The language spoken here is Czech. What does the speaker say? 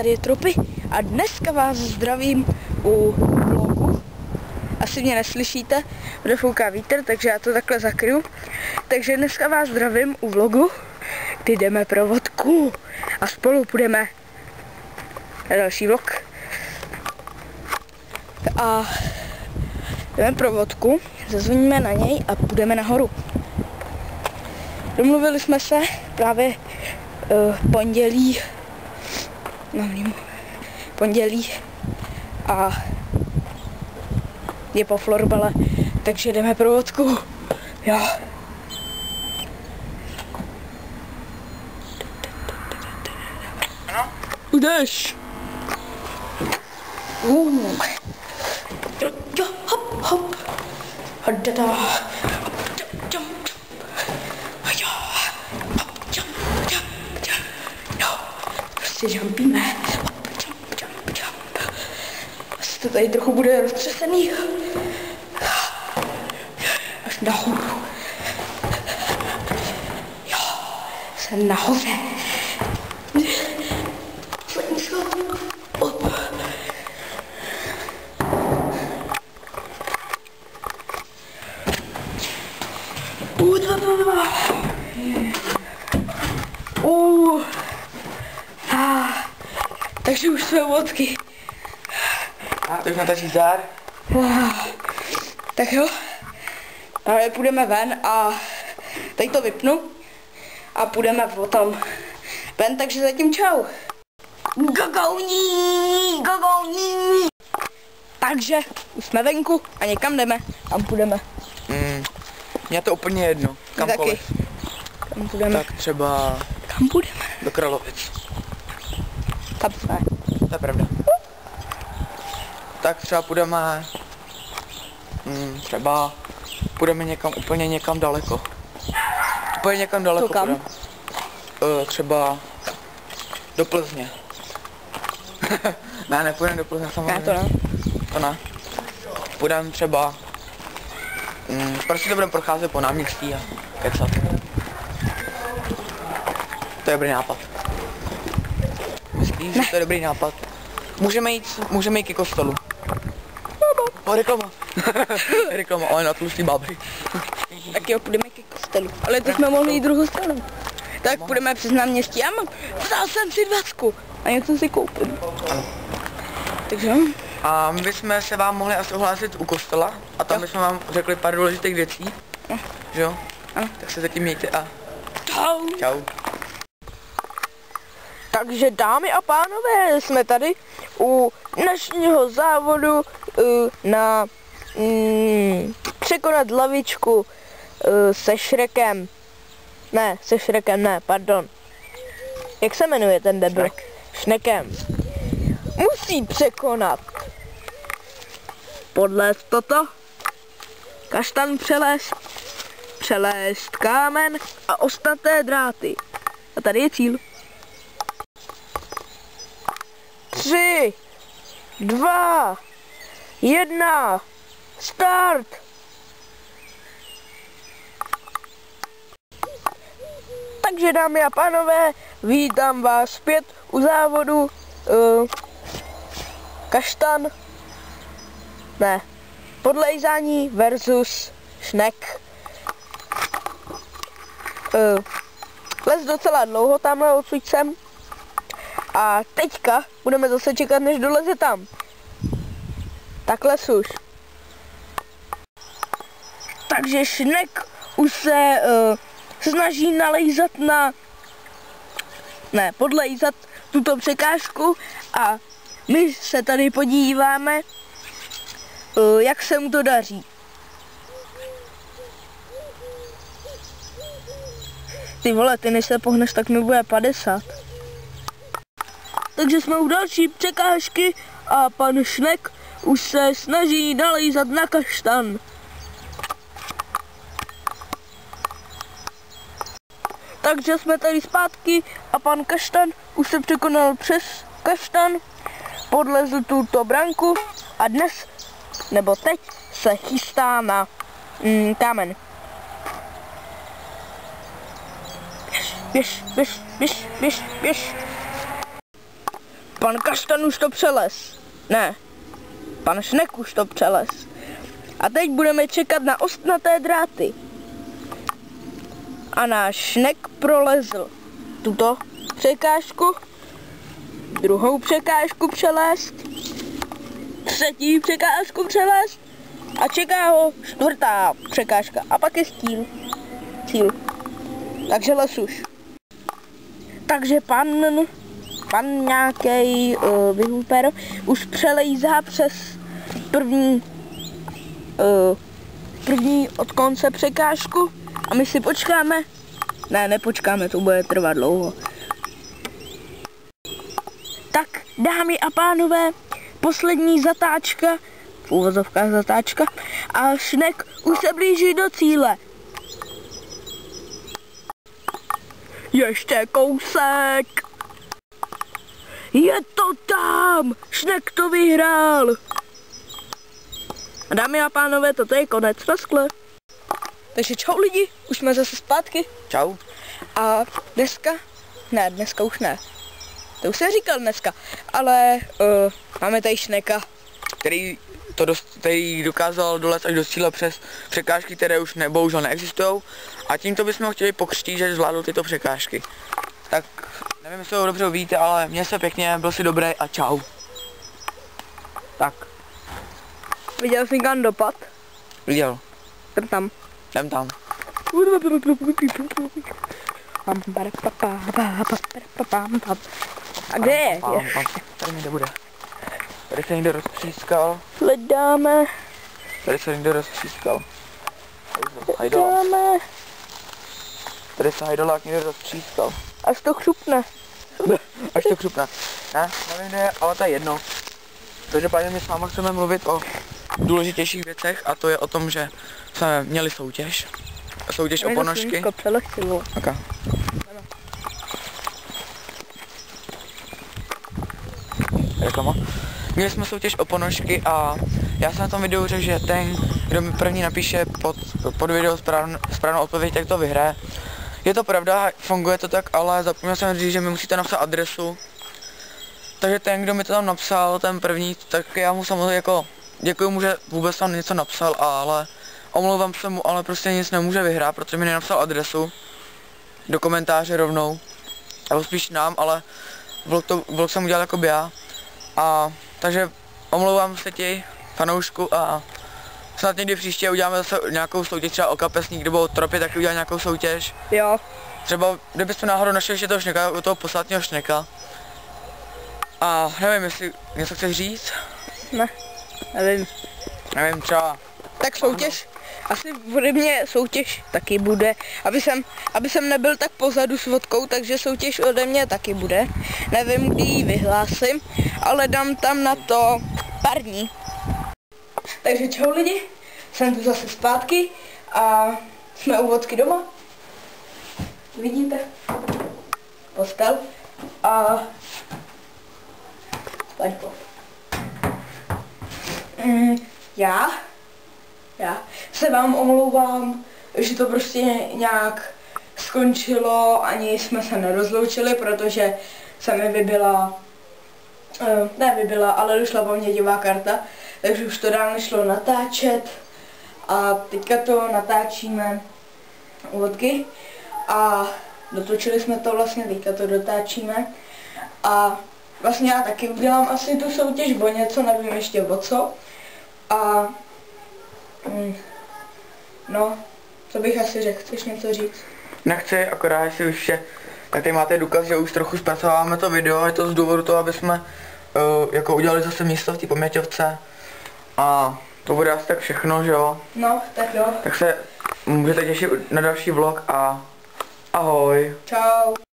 tady je Tropy a dneska vás zdravím u vlogu. Asi mě neslyšíte, protože fouká vítr, takže já to takhle zakryju. Takže dneska vás zdravím u vlogu, kdy jdeme pro vodku a spolu půjdeme na další vlog. A jdeme pro vodku, zazvoníme na něj a půjdeme nahoru. Domluvili jsme se právě pondělí a je po florbale, takže jdeme pro vodku. Jo. Jdeš. Jo, hop, hop. Hadada. Prostě jumpíme. Asi to tady trochu bude roztřesený. Až nahoru. Jo, jsem nahoře. Takže už jsme vodky. Tak natačí zdár. Tak jo. Ale půjdeme ven a teď to vypnu. A půjdeme potom ven, takže zatím čau. Gogouní. Takže už jsme venku a někam jdeme. Kam půjdeme? Mně to úplně jedno. Kamkoliv. Kam půjdeme? Tak třeba... Kam půjdeme? Do Kralovic. Tam jsme. To je pravda. Tak třeba půjdeme... třeba... Půjdeme někam, úplně někam daleko. Úplně někam daleko kam? Půjdeme. Třeba... Do Plzně. Ne, nepůjdeme do Plzně samozřejmě. Ne, to ne. To ne. Půjdeme třeba... prostě to budeme procházet po náměstí a kecat. To je dobrý nápad. Myslíš, že to je dobrý nápad? Můžeme jít ke kostelu. Reklama. Reklama, ale na tlustý báby. Tak jo, půjdeme ke kostelu. Ale to jsme mohli jít druhou stranu. Tak půjdeme přes náměstí. Já vzal jsem si 20 a něco si koupím. Ano. Takže a my bychom se vám mohli asi ohlásit u kostela a tam bychom vám řekli pár důležitých věcí. Že jo? Ano. Tak se zatím mějte a čau. Čau. Takže dámy a pánové, jsme tady u dnešního závodu na překonat lavičku se Šrekem. Ne, pardon. Jak se jmenuje ten debil? Šnekem. Musí překonat. Podlézt toto. Kaštan přelézt kámen a ostatné dráty. A tady je cíl. 3, 2, 1, start! Takže dámy a pánové, vítám vás zpět u závodu podlejzání versus Šnek. Les docela dlouho tamhle odsud jsem. A teďka budeme zase čekat, než doleze tam. Takhle už. Takže Šnek už se snaží podlejzat tuto překážku a my se tady podíváme, jak se mu to daří. Ty vole, ty než se pohneš, tak mi bude 50. Takže jsme u další překážky a pan Šnek už se snaží nalejzat na kaštan. Takže jsme tady zpátky a pan Kaštan už se překonal přes kaštan, podlezl tuto branku a dnes, nebo teď, se chystá na kámen. Běž. Pan Kaštan už to přelez. Ne, pan Šnek už to přelez. A teď budeme čekat na ostnaté dráty. A náš Šnek prolezl tuto překážku, druhou překážku přelézt, třetí překážku přelézt a čeká ho čtvrtá překážka a pak je cíl. Takže les už. Takže pan nějaký vyhůper už přelejzá přes první od konce překážku a my si počkáme. Ne, nepočkáme, to bude trvat dlouho. Tak, dámy a pánové, poslední zatáčka, v uvozovkách zatáčka, a Šnek už se blíží do cíle. Ještě kousek. Je to tam! Šnek to vyhrál! A dámy a pánové, toto je konec na skle. Takže čau lidi, už jsme zase zpátky. Čau. A dneska už ne. To už jsem říkal dneska, ale máme tady Šneka. Který dokázal dolet až do cíle přes překážky, které už bohužel neexistují. A tímto bychom ho chtěli pokřtít, že zvládl tyto překážky. Tak nevím, jestli ho dobře víte, ale měj se pěkně, byl si dobrý a čau. Tak. Viděl jsi kam dopad? Viděl. Jdem tam. Jdem tam. A kde je? Tady někde bude. Tady se někde roztřískal. Hledáme. Tady se někde roztřískal. Hledáme. Tady se hajdolák někde roztřískal. Až to křupne. Až to křupne. Ne, nevím kde, ale to je jedno. Každopádně my s váma chceme mluvit o důležitějších věcech a to je o tom, že jsme měli soutěž. Soutěž o ponožky. Okay. Reklama. Měli jsme soutěž o ponožky a já jsem na tom videu řekl, že ten, kdo mi první napíše pod video správnou odpověď, tak to vyhraje. Je to pravda, funguje to tak, ale zapomněl jsem říct, že mi musíte napsat adresu. Takže ten, kdo mi to tam napsal, ten první, tak já mu samozřejmě jako děkuji mu, že vůbec tam něco napsal, ale omlouvám se mu, ale prostě nic nemůže vyhrát, protože mi nenapsal adresu do komentáře rovnou. Nebo spíš nám, ale vlog jsem udělal jako já. A takže omlouvám se ti, fanoušku, a snad někdy příště uděláme zase nějakou soutěž, třeba o kapesník nebo o tropě, taky udělat nějakou soutěž. Jo. Třeba kdybychom náhodou našli ještě toho Šneka, o toho posledního Šneka. A nevím, jestli něco chceš říct? Ne, nevím. Nevím, třeba. Tak soutěž, asi ode mě soutěž taky bude, aby jsem nebyl tak pozadu s vodkou, takže soutěž ode mě taky bude. Nevím, kdy ji vyhlásím, ale dám tam na to pár dní. Takže čau lidi, jsem tu zase zpátky a jsme u vodky doma. Vidíte? Postel a spaňko. Já se vám omlouvám, že to prostě nějak skončilo, ani jsme se nerozloučili, protože se mi ale došla po mně divá karta, takže už to dál nešlo natáčet a teďka to natáčíme u vodky a dotočili jsme to vlastně, teďka to dotáčíme a vlastně já taky udělám asi tu soutěž o něco, nevím ještě o co. A no, co bych asi řekl, chceš něco říct? Nechci, akorát si už je, tak tady máte důkaz, že už trochu zpracováváme to video, je to z důvodu toho, aby jsme jako udělali zase místo v té paměťovce. A to bude asi tak všechno, že jo? No, tak jo. Tak se můžete těšit na další vlog a ahoj. Čau.